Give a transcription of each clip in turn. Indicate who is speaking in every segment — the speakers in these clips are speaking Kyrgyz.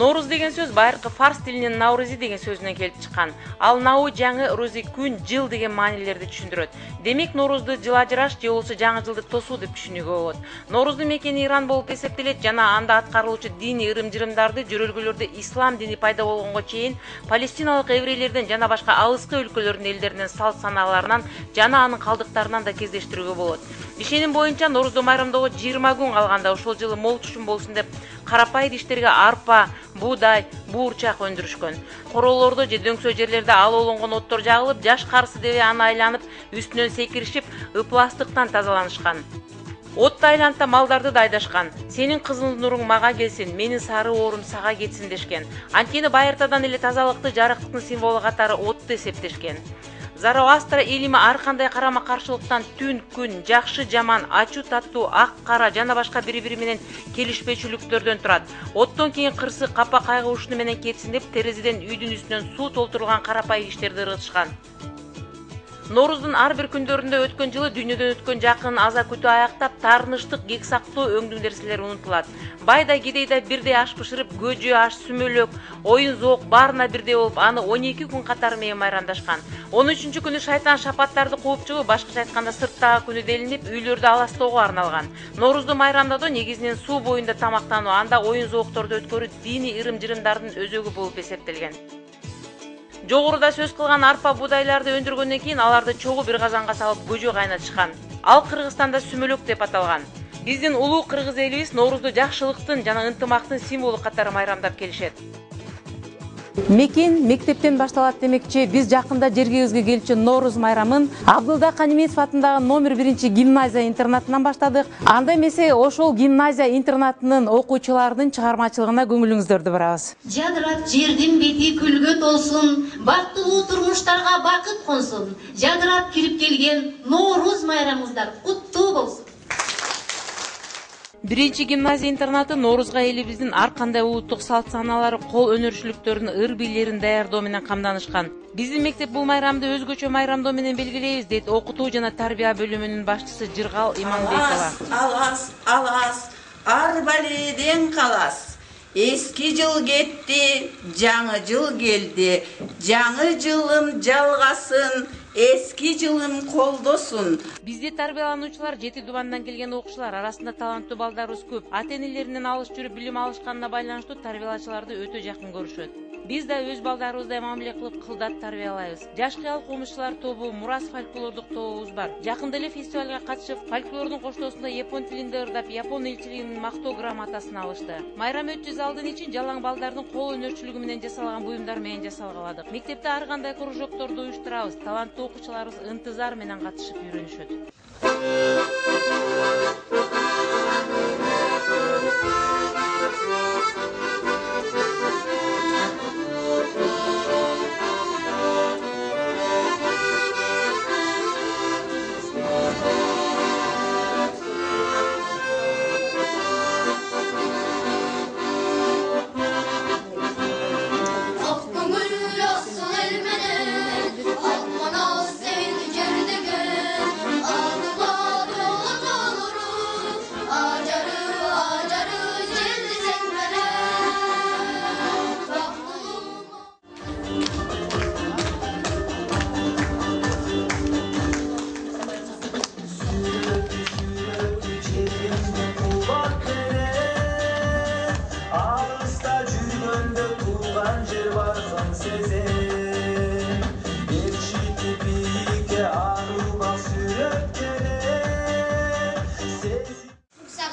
Speaker 1: Noruз деген сөз байыркы фарс тилинен Наврузи деген сөзүнөн келип чыккан. Ал нау жаңы, рузи күн, жыл деген маанилерди түшүндүрөт. Демек Норузду жыл ажыраш же болбосо жаңы жылды тосуу деп түшүнүүгө болот. Норуздун мекени Иран болуп эсептелет жана анда аткарылуучу диний ырым-жырымдарды жөрөлгөлөрдө ислам дини пайда болгонго чейин палестиналык еврейлерден жана башка алыскы өлкөлөрдүн элдеринин салт санааларынан жана анын калдыктарынан да кездештирүүгө болот. Ишеним боюнча Норузду майрамдоого 20 күн калганда ошол жылы мол түшүм болсун деп карапай идиштерге арпа, буудай, буурчак өндүрүшкөн. Королордо же дөңсө жерлерде алоолонгон оттор жагылып, жаш карсы деби аны айланып, үстүнөн секиришип, ыпластыктан тазаланышкан. Отто айланта малдарды да айдашкан. Сенин кызыл нуруң мага келсин, менин сары оорум сага кетсин дешкен. Анткени байыртадан эле тазалыкты, жарыктыктын символу катары отту эсептешкен. Зароастра илими ар кандай карама-каршылыктан түн, күн, жакшы, жаман, ачуу, таттуу, ак, кара жана башка бири-бири менен келишпечүлүктөрдөн турат. Оттон кийин кырсык, капа, кайгы ушуну менен кетсин деп терезеден үйдүн үстүнөн суу толтурулган карапай идиштерди ыргытышкан. Норуздун ар бир күндөрүндө өткөн жылы дүйнөдөн өткөн жакын аза күтүү аяктап, таарыныштык, кек сактоо, өңдүң нерселер унутулат. Байда кедейда бирдей аш бышырып, көжө, аш, сүмөлөк, оюн зоок баарына бирдей болуп, аны 12 күн катары менен майрамдашкан. 13-күнү күнү шайтан шапаттарды кууп чыгып, башкача айтканда сырттагы күнү делинип, үйлөрдү аластоого арналган. Норузду майрамдоодо негизинен суу боюнда тамактануу, анда оюн зоокторду өткөрүү диний ырым-жырымдардын өзөгү болуп эсептелген. Жогоруда сөз кылган арпа буудайларды өндүргөндөн кийин аларды чогуу бир казанга салып көжө кайнатышкан. Ал Кыргызстанда сүмөлөк деп аталган. Биздин улуу кыргыз элибиз Норузду жакшылыктын жана ынтымактын символу катары майрамдап келишет. Мекен мектептен башталат демекчи, биз жакында жергибизге келчү Норуз майрамын Абдылда Каниметов атындагы номер 1-гимназия интернатынан баштадык. Анда эмесе ошол гимназия интернатынын окуучуларынын чыгармачылыгына көңүлүңүздөрдү бурабыз.
Speaker 2: Жадырап жердин бети күлгө толсун, бактылуу турмуштарга бакыт консун. Жадырап кирип келген Норуз майрамыңыздар куттуу болсун.
Speaker 1: 1-гимназия интернаты Норузга элибиздин ар кандай улуттук салт санаалары, кол өнөрчүлүктөрүнүн ыр бийлерин даярдоо менен камданышкан. Биздин мектеп бул майрамды өзгөчө майрамдоо менен белгилейбиз, дейт окутуу жана тарбия бөлүмүнүн башчысы Жыргал Иманбекова.
Speaker 3: Алас, ар баледен калас. Эски жыл кетти, жаңы жыл келди. Жаңы жылым жалгасын, эски жылым колдосун.
Speaker 1: Бизде тарбиялануучулар 7 дубандан келген окуучулар арасында таланттуу балдарыбыз көп. Ата-энелеринен алыс жүрүп билим алышканына байланыштуу тарбиялаачыларды өтө жакын көрүшөт. Биз да өз балдарыбыздай мамиле кылып кылдат тарбиялайбыз. Жаш кыял комузчулар тобу, Мурас фольклордук тобубуз бар. Жакында эле фестивалга катышып, фольклордун коштоосунда япон тилинде ырдап, япон элчилигинин мактоо грамотасын алышты. Майрам өтчү залдын ичин жалаң балдардын кол өнөрчүлүгү менен жасалган буюмдар менен жасалгаладык. Мектепте ар кандай кружокторду уюштурабыз. Таланттуу окуучуларыбыз ынтызар менен катышып үйрөнүшөт.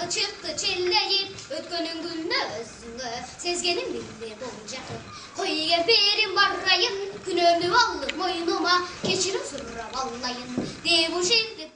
Speaker 4: Çıktı çilleyip ötkönün gününe özünü sezgenim bildi bolacak. Koygen perim barrayın günümü aldım boynuma geçirim sırra vallayın de bu şimdi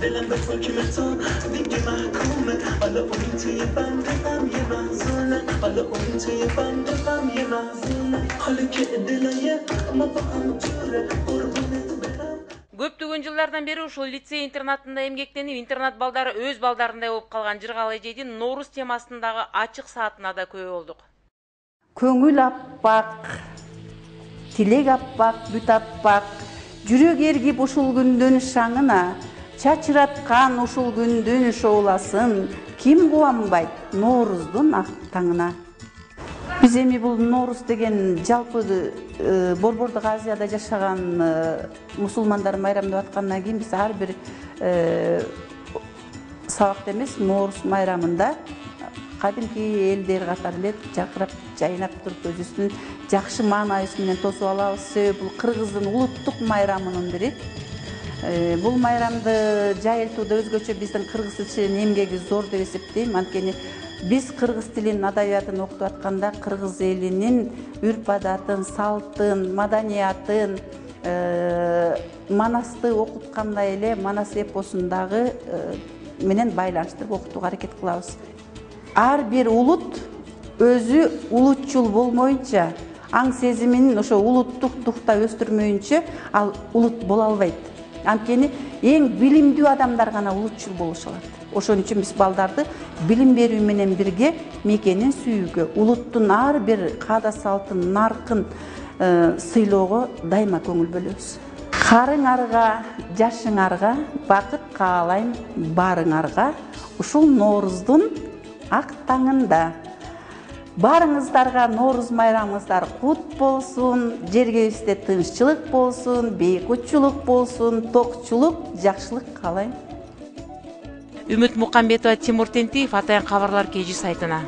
Speaker 5: دلم به تو که تو دیگه محکومه حالا اون توی بندم یه محزونه حالا اون توی بندم یه محزونه حالا که دلایه اما با هم جوره قربونت برم.
Speaker 1: көптөгөн жылдардан бери ушул лицей интернатында эмгектенип, интернат балдары өз балдарындай болуп калган Жыргал эжейдин Нооруз темасындагы ачык саатына да күбө болдук.
Speaker 6: Көңүл аппак, тилек аппак, бүт аппак, жүрөк эргип ушул күндүн шаңына, чачыраткан ушул күндүн шоуласын, ким кубанбайт Нооруздун ак таңына. Биз эми бул Нооруз деген жалпы Борбордук Азияда жашаган мусулмандар майрамдап аткандан кийин биз ар бир сабакта эмес, Нооруз майрамында кадимки элдер катары эле жакырап, жайнап туруп өзүбүздүн жакшы маанайыбыз менен тосуп алабыз. Себеби бул кыргыздын улуттук майрамынын бири. Бул майрамды жайылтууда өзгөчө биздин кыргыз тилчилердин эмгеги зор деп эсептейм. Анткени биз кыргыз тилин, адабиятын окутуп атканда кыргыз элинин үрп адатын, салтын, маданиятын, Манасты окуткандай эле Манас эпосундагы менен байланыштырып окутууга аракет кылабыз. Ар бир улут өзү улутчул болмоюнча, аң сезимин ошо улуттук духта өстүрмөйүнчө ал улут боло албайт. Анткени эң билимдүү адамдар гана улутчул болуша алат. Ошон үчүн биз балдарды билим берүү менен бирге мекенин сүйүүгө, улуттун ар бир каада салтын, наркын сыйлоого дайыма көңүл бөлөбүз. Карыңарга, жашыңарга, бакыт каалайм барыңарга, ушул Нооруздун ак таңында. Барыңыздарга Нооруз майрамыңыздар кут болсун, жергебизде тынччылык болсун, бейкутчулук болсун, токчулук, жакшылык каалайм.
Speaker 1: Үмүт Мукамбетова, Тимур Тентиев, Атайын кабарлар KG сайтына.